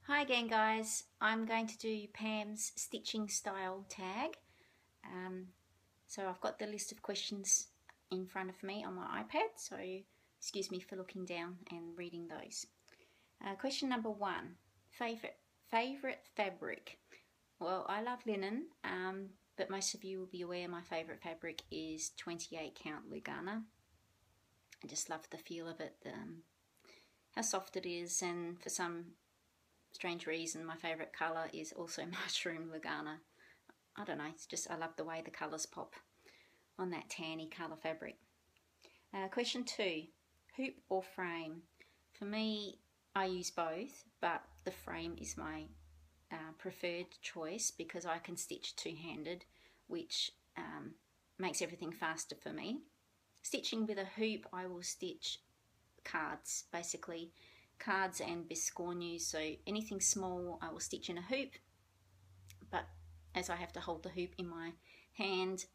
Hi again guys, I'm going to do Pam's stitching style tag. So I've got the list of questions in front of me on my iPad, so excuse me for looking down and reading those. Question number 1, favorite fabric. Well, I love linen, but most of you will be aware my favorite fabric is 28 count Lugana. I just love the feel of it, how soft it is, and for some strange reason my favourite colour is also mushroom Lugana. I don't know, it's just I love the way the colours pop on that tanny colour fabric. Question 2, hoop or frame? For me, I use both, but the frame is my preferred choice because I can stitch two-handed, which makes everything faster for me. Stitching with a hoop, I will stitch cards, basically cards and biscornu, so anything small I will stitch in a hoop, but as I have to hold the hoop in my hand,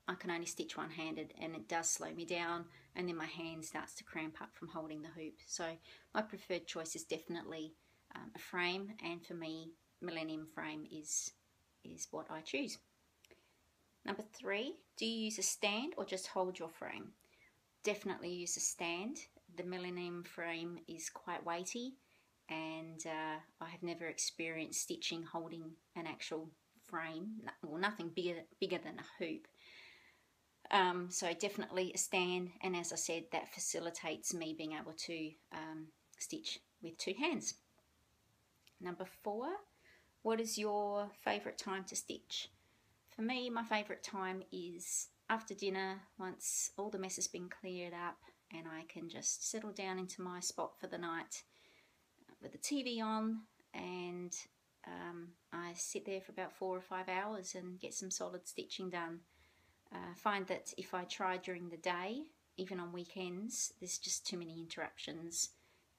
I can only stitch one-handed and it does slow me down, and then my hand starts to cramp up from holding the hoop. So my preferred choice is definitely a frame, and for me Millennium frame is what I choose. Number 3, do you use a stand or just hold your frame? Definitely use a stand. The Millennium frame is quite weighty, and I have never experienced stitching holding an actual frame, well, nothing bigger than a hoop. So definitely a stand, and as I said, that facilitates me being able to stitch with two hands. Number 4, what is your favourite time to stitch? For me, my favourite time is after dinner, once all the mess has been cleared up and I can just settle down into my spot for the night with the TV on, and I sit there for about 4 or 5 hours and get some solid stitching done. Find that if I try during the day, even on weekends, there's just too many interruptions.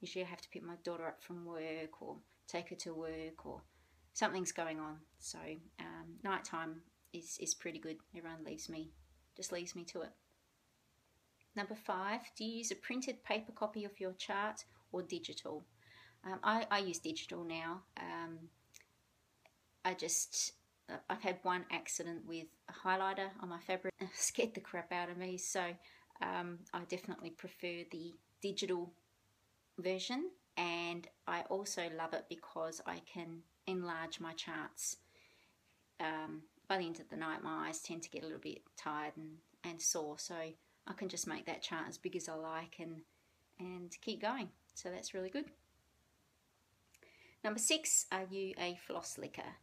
Usually I have to pick my daughter up from work or take her to work, or something's going on. So nighttime is pretty good. Everyone just leaves me to it. Number 5, do you use a printed paper copy of your chart or digital? I use digital now. I've had one accident with a highlighter on my fabric. It scared the crap out of me, so I definitely prefer the digital version, and I also love it because I can enlarge my charts. By the end of the night, my eyes tend to get a little bit tired and sore, so I can just make that chart as big as I like and keep going. So that's really good. Number 6, are you a floss licker?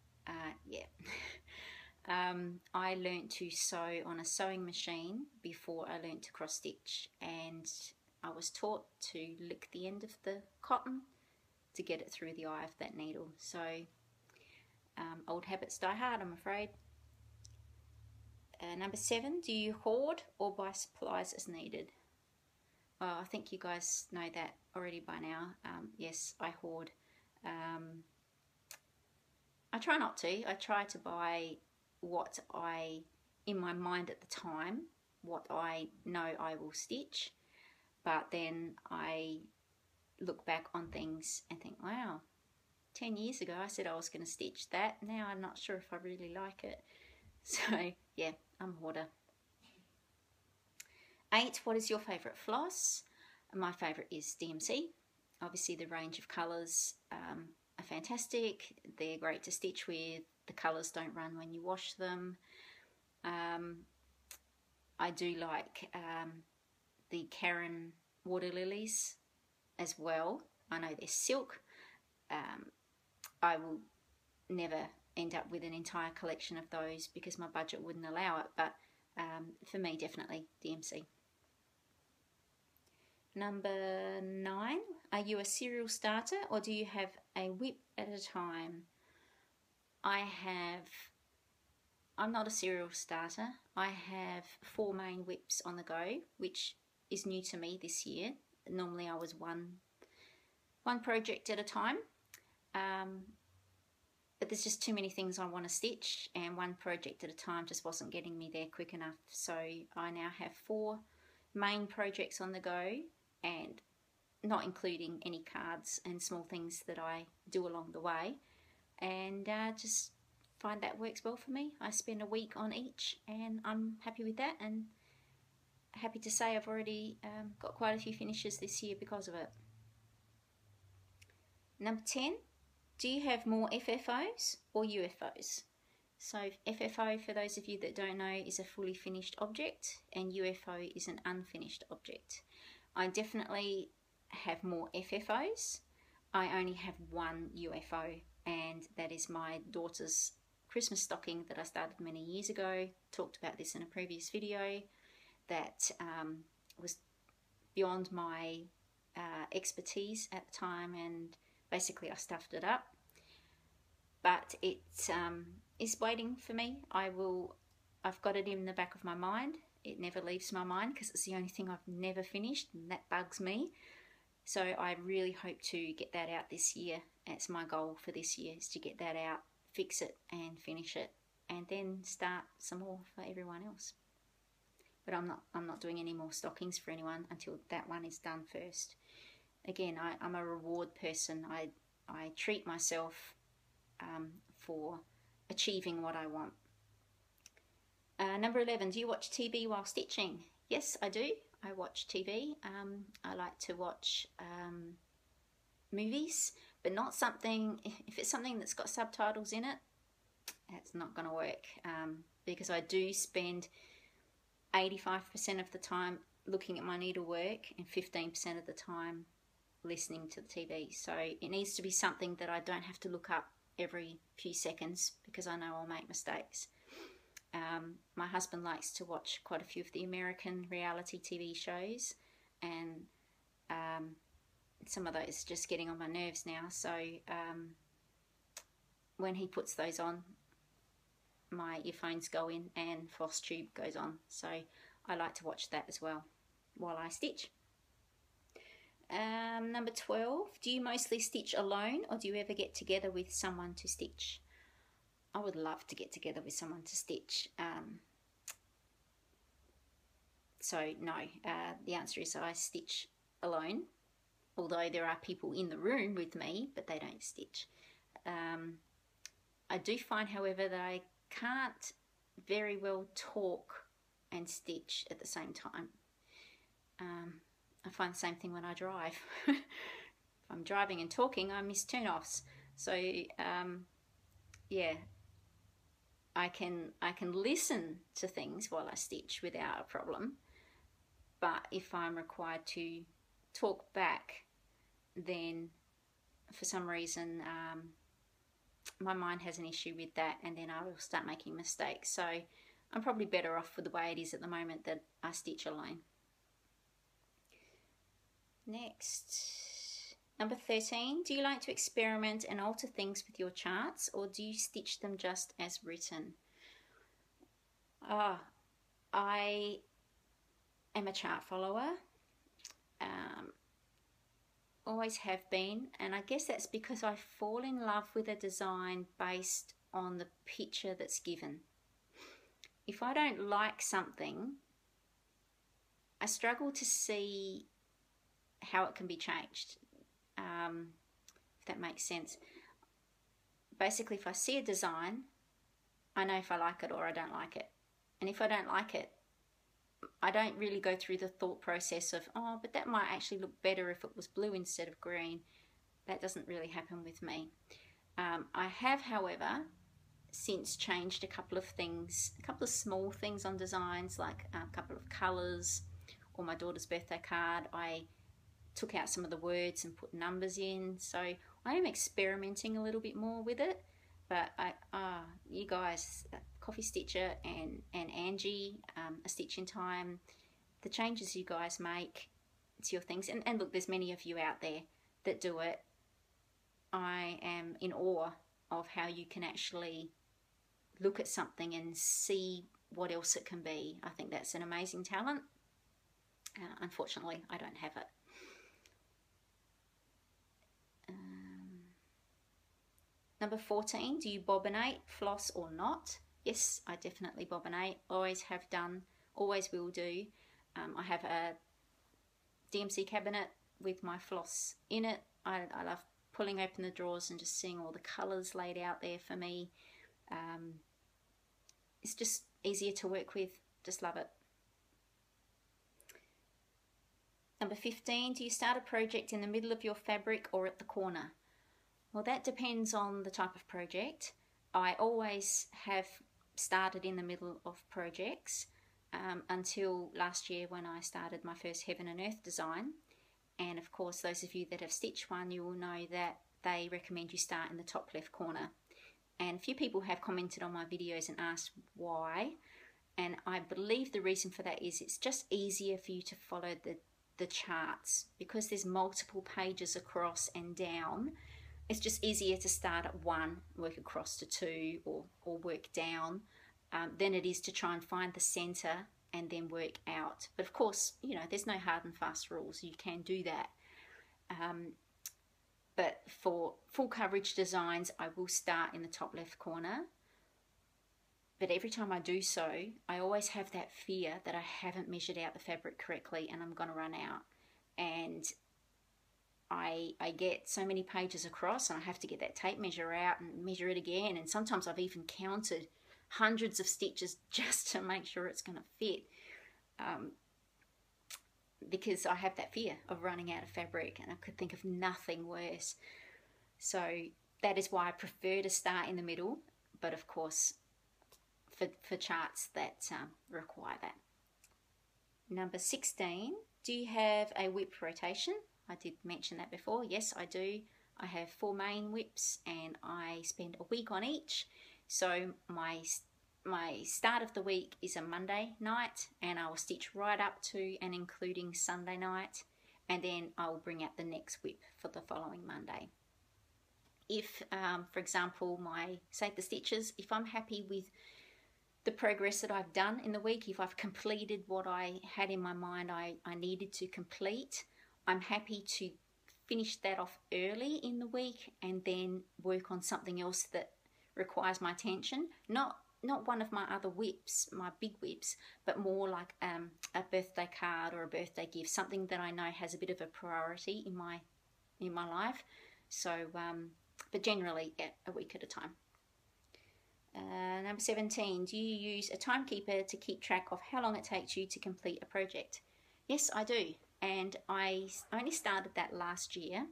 Yeah. I learnt to sew on a sewing machine before I learnt to cross stitch, and I was taught to lick the end of the cotton to get it through the eye of that needle. So old habits die hard, I'm afraid. Number 7, do you hoard or buy supplies as needed? I think you guys know that already by now. Yes, I hoard. I try not to. I try to buy what in my mind at the time, what I know I will stitch, but then I look back on things and think, wow, 10 years ago I said I was going to stitch that. Now I'm not sure if I really like it. So yeah, I'm a hoarder. 8, what is your favourite floss? My favourite is DMC. Obviously the range of colours are fantastic. They're great to stitch with. The colours don't run when you wash them. I do like the Caron water lilies as well. I know they're silk. I will never end up with an entire collection of those because my budget wouldn't allow it, but for me, definitely DMC. Number 9, are you a serial starter or do you have a whip at a time? I'm not a serial starter. I have 4 main whips on the go, which is new to me this year. Normally I was one project at a time, but there's just too many things I want to stitch, and one project at a time just wasn't getting me there quick enough. So I now have 4 main projects on the go, and not including any cards and small things that I do along the way, and just find that works well for me. I spend a week on each and I'm happy with that, and happy to say I've already got quite a few finishes this year because of it. Number 10, do you have more FFOs or UFOs? So FFO, for those of you that don't know, is a fully finished object, and UFO is an unfinished object. I definitely have more FFOs. I only have one UFO, and that is my daughter's Christmas stocking that I started many years ago. Talked about this in a previous video. That was beyond my expertise at the time, and basically I stuffed it up. But it is waiting for me. I've got it in the back of my mind. It never leaves my mind because it's the only thing I've never finished, and that bugs me. So I really hope to get that out this year. That's my goal for this year, is to get that out, fix it and finish it, and then start some more for everyone else. But I'm not doing any more stockings for anyone until that one is done first. Again, I'm a reward person. I treat myself for achieving what I want. Number 11, do you watch TV while stitching? Yes, I do. I watch TV. I like to watch movies, but not something, if it's something that's got subtitles in it, that's not going to work, because I do spend 85% of the time looking at my needlework and 15% of the time listening to the TV. So it needs to be something that I don't have to look up every few seconds, because I know I'll make mistakes. My husband likes to watch quite a few of the American reality TV shows, and some of those just getting on my nerves now. So when he puts those on, my earphones go in and floss tube goes on. So I like to watch that as well while I stitch. Number 12, do you mostly stitch alone, or do you ever get together with someone to stitch? I would love to get together with someone to stitch. So no, the answer is I stitch alone, although there are people in the room with me, but they don't stitch. I do find, however, that I can't very well talk and stitch at the same time. I find the same thing when I drive. If I'm driving and talking, I miss turn-offs. So yeah, I can listen to things while I stitch without a problem, but if I'm required to talk back, then for some reason my mind has an issue with that, and then I will start making mistakes. So I'm probably better off with the way it is at the moment, that I stitch alone. Next, number 13, do you like to experiment and alter things with your charts, or do you stitch them just as written? I am a chart follower, always have been, and I guess that's because I fall in love with a design based on the picture that's given. If I don't like something, I struggle to see how it can be changed, if that makes sense. Basically, if I see a design, I know if I like it or I don't like it. And if I don't like it, I don't really go through the thought process of, oh, but that might actually look better if it was blue instead of green. That doesn't really happen with me. I have, however, since changed a couple of things, a couple of small things on designs, like a couple of colours, or my daughter's birthday card. I took out some of the words and put numbers in. So I am experimenting a little bit more with it. But you guys, Coffee Stitcher and Angie, A Stitch in Time, the changes you guys make to your things, and look, there's many of you out there that do it. I am in awe of how you can actually look at something and see what else it can be. I think that's an amazing talent. Unfortunately, I don't have it. Number 14, do you bobbinate, floss or not? Yes, I definitely bobbinate, always have done, always will do. I have a DMC cabinet with my floss in it. I love pulling open the drawers and just seeing all the colours laid out there for me. It's just easier to work with. Just love it. Number 15, do you start a project in the middle of your fabric or at the corner? Well, that depends on the type of project. I always have started in the middle of projects until last year when I started my first Heaven and Earth design. And of course, those of you that have stitched one, you will know that they recommend you start in the top left corner. And a few people have commented on my videos and asked why. And I believe the reason for that is it's just easier for you to follow the charts. Because there's multiple pages across and down, it's just easier to start at 1, work across to 2, or work down, than it is to try and find the center and then work out. But of course, you know, there's no hard and fast rules. You can do that. But for full coverage designs, I will start in the top left corner. But every time I do so, I always have that fear that I haven't measured out the fabric correctly and I'm going to run out. And I get so many pages across and I have to get that tape measure out and measure it again. And sometimes I've even counted hundreds of stitches just to make sure it's going to fit. Because I have that fear of running out of fabric, and I could think of nothing worse. So that is why I prefer to start in the middle, but of course for charts that require that. Number 16, do you have a whip rotation? I did mention that before. Yes, I do. I have 4 main whips and I spend a week on each. So my start of the week is a Monday night, and I will stitch right up to and including Sunday night, and then I will bring out the next whip for the following Monday. If, for example, my Save the Stitches, if I'm happy with the progress that I've done in the week, if I've completed what I had in my mind I needed to complete, I'm happy to finish that off early in the week and then work on something else that requires my attention. Not one of my other whips, my big whips, but more like a birthday card or a birthday gift, something that I know has a bit of a priority in my life. So, but generally, yeah, a week at a time. Number 17, do you use a timekeeper to keep track of how long it takes you to complete a project? Yes, I do, and I only started that last year.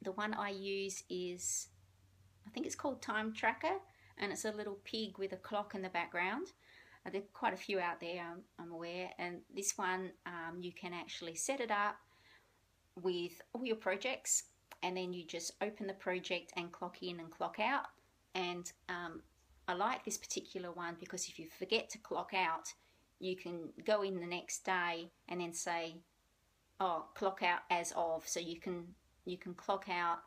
The one I use is, I think it's called Time Tracker, and it's a little pig with a clock in the background. There are quite a few out there, I'm aware, and this one you can actually set it up with all your projects, and then you just open the project and clock in and clock out. And I like this particular one because if you forget to clock out, you can go in the next day and then say, oh, clock out as of, so you can clock out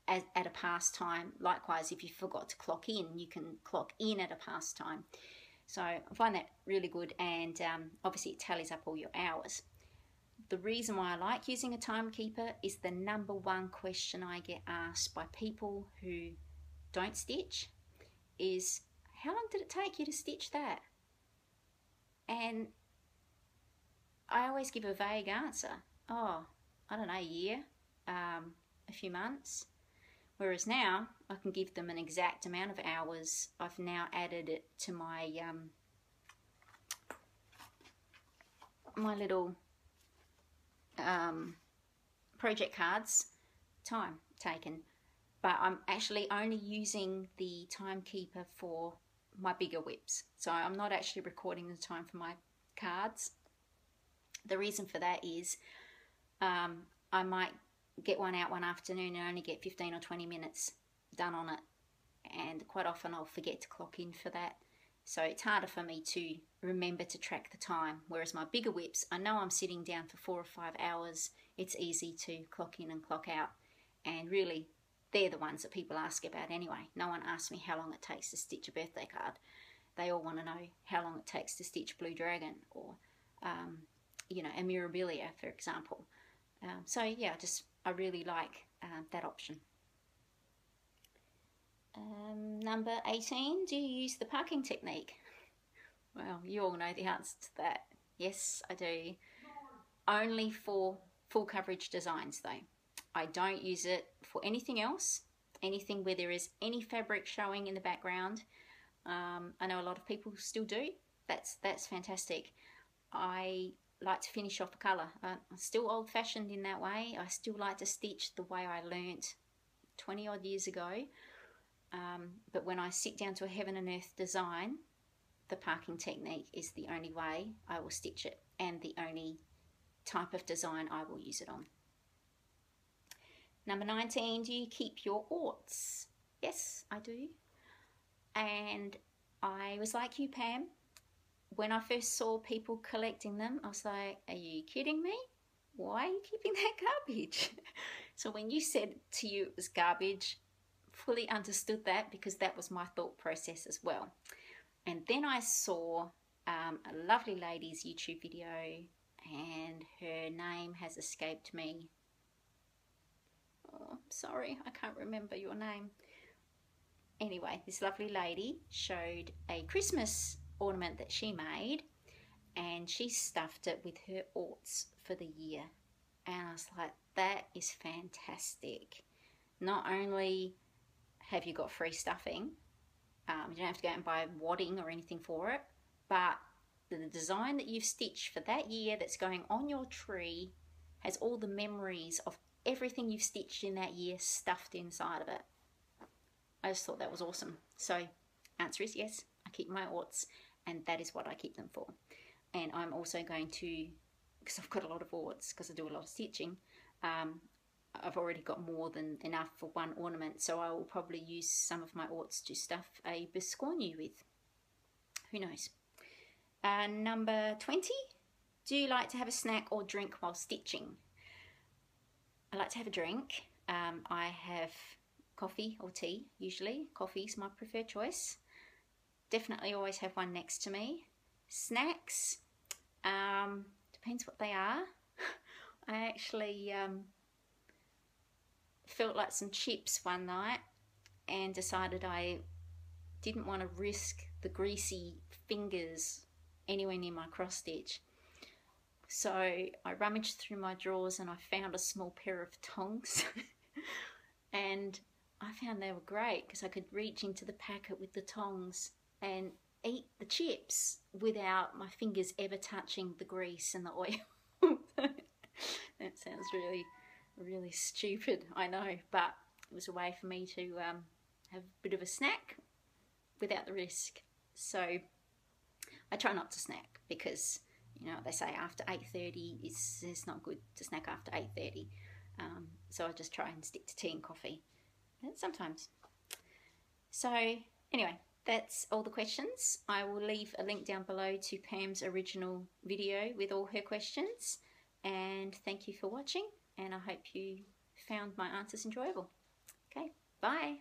at a past time. Likewise, if you forgot to clock in, you can clock in at a past time. So I find that really good, and obviously it tallies up all your hours. The reason why I like using a timekeeper is the number one question I get asked by people who don't stitch is, how long did it take you to stitch that? And I always give a vague answer. Oh, I don't know, a year, a few months. Whereas now I can give them an exact amount of hours. I've now added it to my my little project cards, time taken. But I'm actually only using the timekeeper for my bigger whips. So I'm not actually recording the time for my cards. The reason for that is I might get one out one afternoon and only get 15 or 20 minutes done on it, and quite often I'll forget to clock in for that, so it's harder for me to remember to track the time. Whereas my bigger whips, I know I'm sitting down for 4 or 5 hours, it's easy to clock in and clock out, and really they're the ones that people ask about anyway. No one asks me how long it takes to stitch a birthday card. They all want to know how long it takes to stitch Blue Dragon or you know, a Mirabilia, for example. So yeah, I really like that option. Number 18, do you use the parking technique? Well, you all know the answer to that. Yes, I do. Only for full coverage designs though. I don't use it for anything else, anything where there is any fabric showing in the background. I know a lot of people still do. That's fantastic. I like to finish off a colour. I'm still old-fashioned in that way. I still like to stitch the way I learnt 20 odd years ago. But when I sit down to a heaven and earth design, the parking technique is the only way I will stitch it and the only type of design I will use it on. Number 19, do you keep your orts? Yes, I do. And I was like you, Pam. When I first saw people collecting them, I was like, are you kidding me? Why are you keeping that garbage? So when you said to you it was garbage, fully understood that, because that was my thought process as well. And then I saw a lovely lady's YouTube video, and her name has escaped me. Oh, sorry, I can't remember your name. Anyway, this lovely lady showed a Christmas ornament that she made, and she stuffed it with her orts for the year. And I was like, that is fantastic. Not only have you got free stuffing, you don't have to go out and buy wadding or anything for it, but the design that you've stitched for that year that's going on your tree has all the memories of everything you've stitched in that year stuffed inside of it. I just thought that was awesome. So answer is yes, I keep my orts, and that is what I keep them for. And I'm also going to, because I've got a lot of orts, because I do a lot of stitching, I've already got more than enough for one ornament, so I will probably use some of my orts to stuff a biscornu with. Who knows? Number 20, do you like to have a snack or drink while stitching? I like to have a drink. I have coffee or tea, usually. Coffee's my preferred choice. Definitely always have one next to me. Snacks, depends what they are. I actually felt like some chips one night and decided I didn't want to risk the greasy fingers anywhere near my cross stitch. So I rummaged through my drawers and I found a small pair of tongs and I found they were great because I could reach into the packet with the tongs and eat the chips without my fingers ever touching the grease and the oil. That sounds really stupid, I know, but it was a way for me to have a bit of a snack without the risk. So I try not to snack because, you know, they say after 8:30 it's not good to snack after 8:30. So I just try and stick to tea and coffee sometimes. So anyway, that's all the questions. I will leave a link down below to Pam's original video with all her questions. And thank you for watching, and I hope you found my answers enjoyable. Okay, bye.